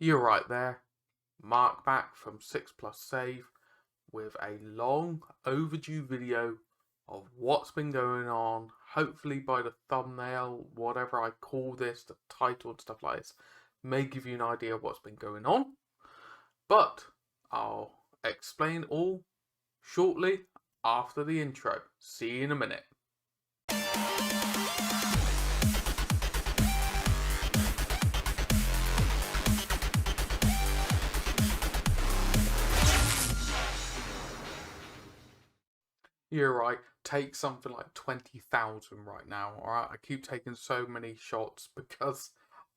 You're right there. Mark back from 6 Plus Save with a long overdue video of what's been going on. Hopefully by the thumbnail, whatever I call this, the title and stuff like this, may give you an idea of what's been going on. But I'll explain all shortly after the intro. See you in a minute. You're right, take something like 20,000 right now, alright? I keep taking so many shots because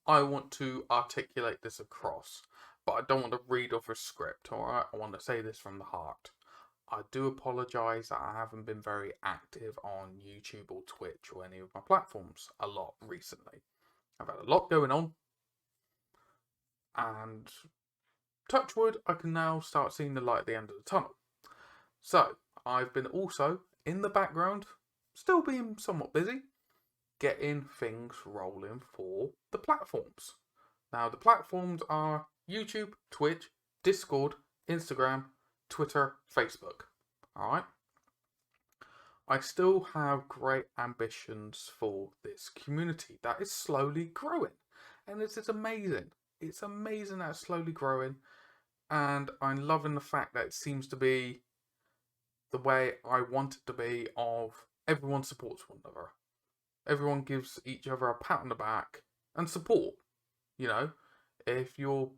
I want to articulate this across, but I don't want to read off a script, alright? I want to say this from the heart. I do apologise that I haven't been very active on YouTube or Twitch or any of my platforms a lot recently. I've had a lot going on, and touch wood, I can now start seeing the light at the end of the tunnel. So, I've been also, in the background, still being somewhat busy, getting things rolling for the platforms. Now, the platforms are YouTube, Twitch, Discord, Instagram, Twitter, Facebook. Alright? I still have great ambitions for this community that is slowly growing. And it's amazing. It's amazing that it's slowly growing. And I'm loving the fact that it seems to be the way I want it to be, of everyone supports one another. Everyone gives each other a pat on the back and support. You know, if you're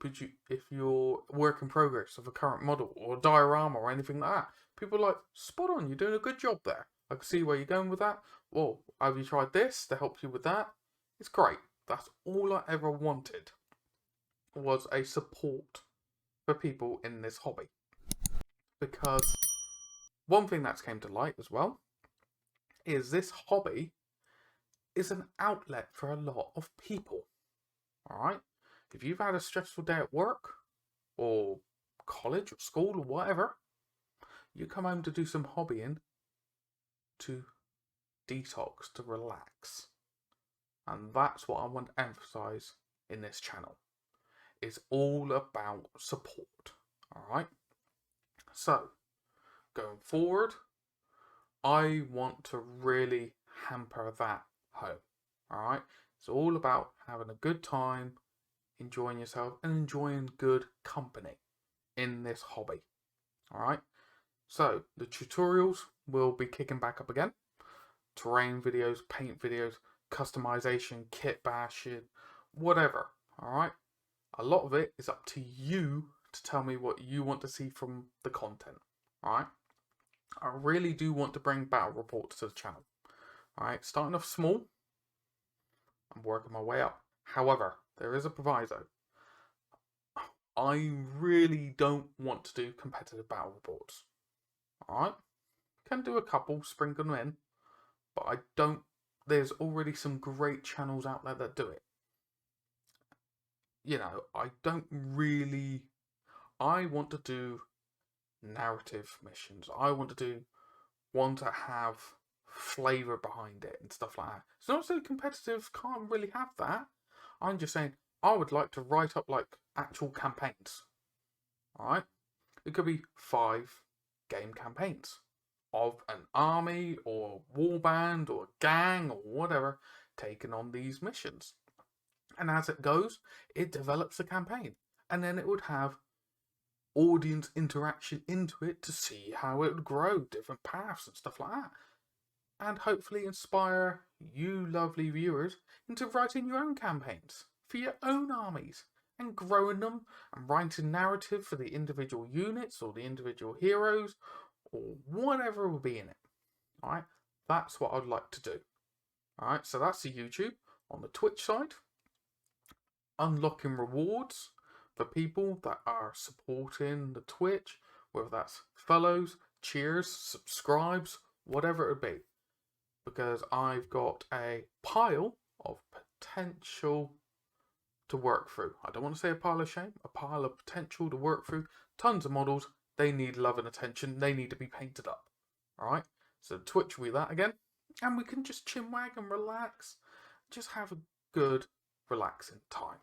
work in progress of a current model or a diorama or anything like that, people are like, spot on, you're doing a good job there. I can see where you're going with that. Well, have you tried this to help you with that? It's great. That's all I ever wanted, was a support for people in this hobby. Because one thing that's came to light as well is this hobby is an outlet for a lot of people. Alright? If you've had a stressful day at work or college or school or whatever, you come home to do some hobbying to detox, to relax. And that's what I want to emphasize in this channel. It's all about support. Alright? So, going forward, I want to really hamper that home. Alright? It's all about having a good time, enjoying yourself, and enjoying good company in this hobby. Alright? So, the tutorials will be kicking back up again. Terrain videos, paint videos, customization, kit bashing, whatever. Alright? A lot of it is up to you to tell me what you want to see from the content. Alright? I really do want to bring battle reports to the channel. Alright, starting off small, I'm working my way up. However, there is a proviso. I really don't want to do competitive battle reports. Alright? Can do a couple, sprinkle them in, but I don't. There's already some great channels out there that do it. You know, I don't really. I want to do narrative missions. I want to want to have flavour behind it and stuff like that. It's not so competitive, can't really have that. I'm just saying I would like to write up like actual campaigns. Alright? It could be 5 game campaigns of an army or warband or gang or whatever taking on these missions. And as it goes, it develops a campaign. And then it would have audience interaction into it to see how it would grow, different paths and stuff like that. And hopefully inspire you lovely viewers into writing your own campaigns for your own armies and growing them and writing narrative for the individual units or the individual heroes or whatever will be in it. Alright, that's what I'd like to do. Alright, so that's the YouTube. On the Twitch side, unlocking rewards for people that are supporting the Twitch, whether that's follows, cheers, subscribes, whatever it would be. Because I've got a pile of potential to work through. I don't want to say a pile of shame, a pile of potential to work through. Tons of models, they need love and attention, they need to be painted up. Alright, so Twitch will be that again. And we can just chinwag and relax, just have a good, relaxing time.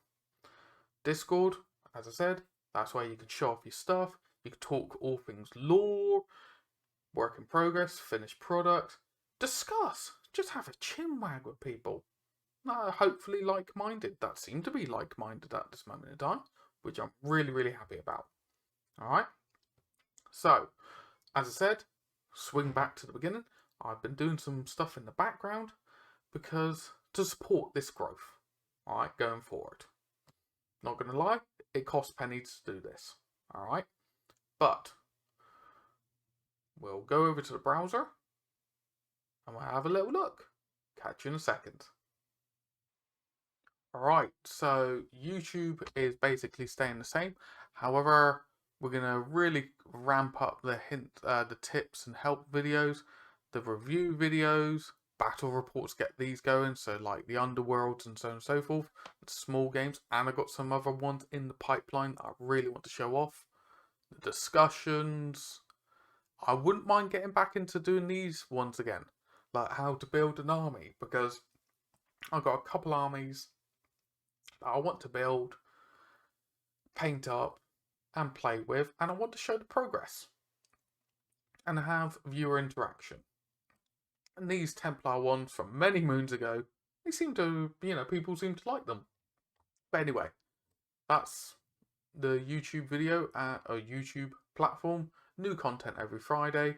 Discord, I as I said, that's where you can show off your stuff. You can talk all things lore, work in progress, finished product, discuss, just have a chinwag with people. Hopefully like-minded. That seem to be like-minded at this moment in time, which I'm really, really happy about. Alright? So, as I said, swing back to the beginning. I've been doing some stuff in the background because to support this growth. Alright, going forward. Not going to lie, it costs pennies to do this. Alright? But we'll go over to the browser and we'll have a little look. Catch you in a second. Alright, so YouTube is basically staying the same. However, we're going to really ramp up the tips and help videos, the review videos, battle reports, get these going. So like the Underworlds and so on and so forth, the small games. And I've got some other ones in the pipeline that I really want to show off. The discussions. I wouldn't mind getting back into doing these ones again. Like how to build an army. Because I've got a couple armies that I want to build, paint up, and play with, and I want to show the progress and have viewer interaction. And these Templar ones from many moons ago, they seem to, people seem to like them. But anyway, that's the YouTube video at a YouTube platform. New content every Friday.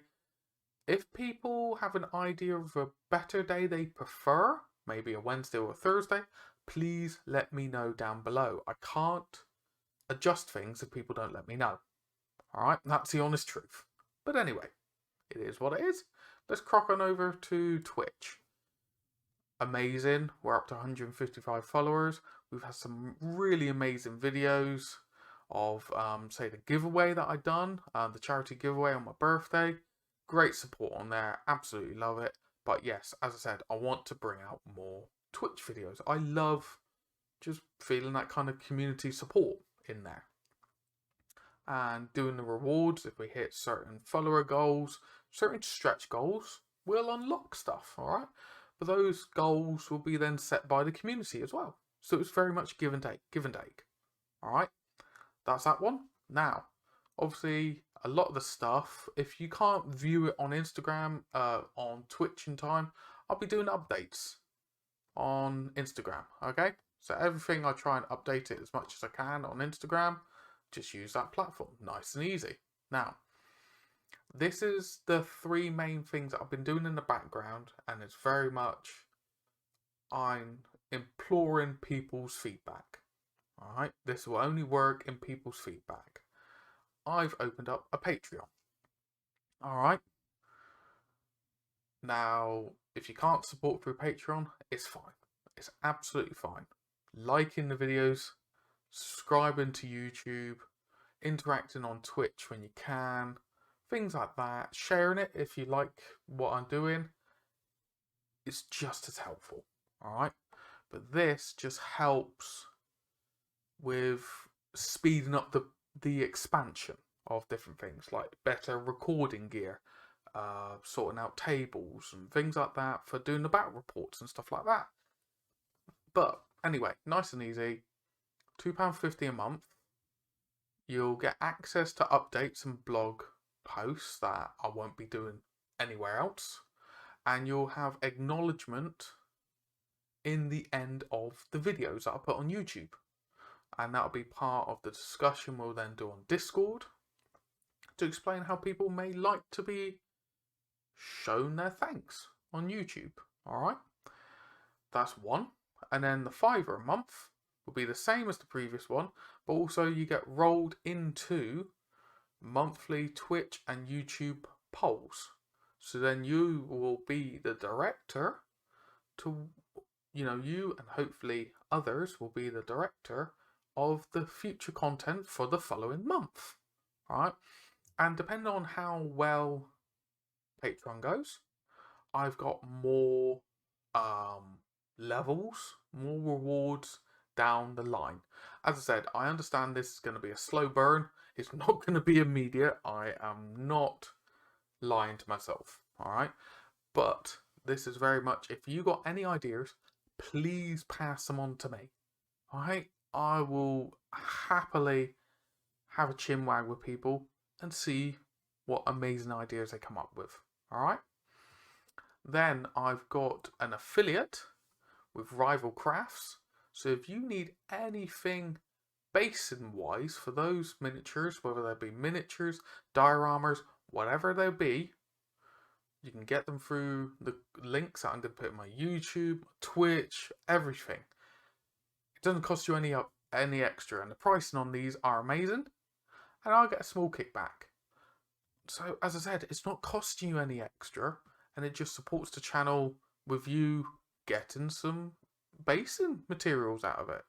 If people have an idea of a better day they prefer, maybe a Wednesday or a Thursday, please let me know down below. I can't adjust things if people don't let me know. Alright, that's the honest truth. But anyway, it is what it is. Let's crock on over to Twitch. Amazing. We're up to 155 followers. We've had some really amazing videos of, say, the giveaway that I done, the charity giveaway on my birthday. Great support on there. Absolutely love it. But yes, as I said, I want to bring out more Twitch videos. I love just feeling that kind of community support in there. And doing the rewards, if we hit certain follower goals, certain stretch goals, we'll unlock stuff, alright? But those goals will be then set by the community as well. So it's very much give and take, alright? That's that one. Now, obviously, a lot of the stuff, if you can't view it on Instagram, on Twitch in time, I'll be doing updates on Instagram, okay? So everything I try and update it as much as I can on Instagram. Just use that platform. Nice and easy. Now, this is the three main things that I've been doing in the background, and it's very much I'm imploring people's feedback. Alright, this will only work in people's feedback. I've opened up a Patreon. Alright. Now, if you can't support through Patreon, it's fine. It's absolutely fine. Liking the videos, subscribing to YouTube, interacting on Twitch when you can, things like that, sharing it if you like what I'm doing, it's just as helpful, alright? But this just helps with speeding up the expansion of different things, like better recording gear, sorting out tables and things like that for doing the battle reports and stuff like that. But anyway, nice and easy, £2.50 a month. You'll get access to updates and blog posts that I won't be doing anywhere else. And you'll have acknowledgement in the end of the videos that I put on YouTube. And that'll be part of the discussion we'll then do on Discord to explain how people may like to be shown their thanks on YouTube. Alright? That's one. And then the £5 a month will be the same as the previous one, but also you get rolled into monthly Twitch and YouTube polls. So then you will be the director to, you and hopefully others will be the director of the future content for the following month. Alright? And depending on how well Patreon goes, I've got more levels, more rewards down the line. As I said, I understand this is going to be a slow burn. It's not going to be immediate. I am not lying to myself. Alright? But this is very much, if you got any ideas, please pass them on to me. Alright? I will happily have a chin wag with people and see what amazing ideas they come up with. Alright? Then I've got an affiliate with Rival Crafts. So if you need anything basin wise for those miniatures, whether they be miniatures, dioramas, whatever they be, you can get them through the links that I'm going to put in my YouTube, Twitch, everything. It doesn't cost you any extra, and the pricing on these are amazing, and I'll get a small kickback. So as I said, it's not costing you any extra, and it just supports the channel with you getting some basin materials out of it.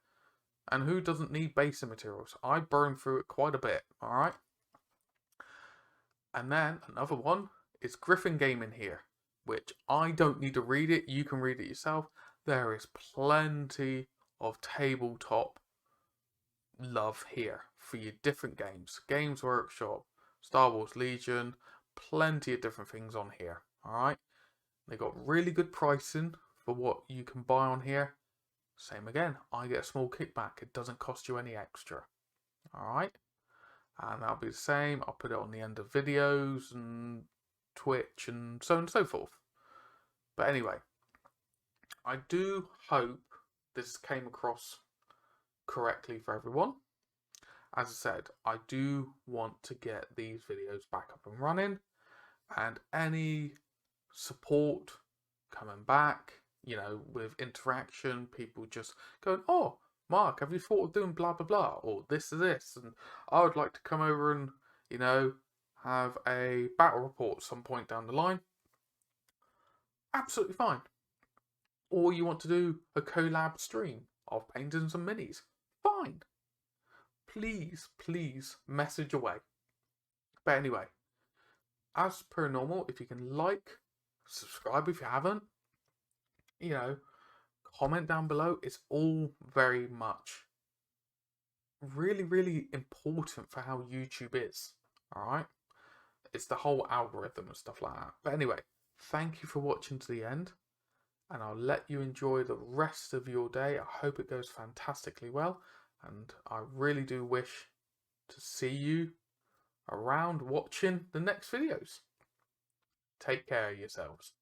And who doesn't need basin materials? I burn through it quite a bit, alright? And then another one is Griffin Gaming here, which I don't need to read it. You can read it yourself. There is plenty of tabletop love here for your different games. Games Workshop, Star Wars Legion, plenty of different things on here, alright? They got really good pricing for what you can buy on here. Same again, I get a small kickback. It doesn't cost you any extra. Alright? And that'll be the same. I'll put it on the end of videos and Twitch and so on and so forth. But anyway, I do hope this came across correctly for everyone. As I said, I do want to get these videos back up and running, and any support coming back, you know, with interaction, people just going, oh, Mark, have you thought of doing blah, blah, blah, or this or this, and I would like to come over and, you know, have a battle report some point down the line. Absolutely fine. Or you want to do a collab stream of paintings and minis. Fine. Please, please message away. But anyway, as per normal, if you can like, subscribe if you haven't, you know, comment down below. It's all very much really, really important for how YouTube is. Alright? It's the whole algorithm and stuff like that. But anyway, thank you for watching to the end. And I'll let you enjoy the rest of your day. I hope it goes fantastically well. And I really do wish to see you around watching the next videos. Take care of yourselves.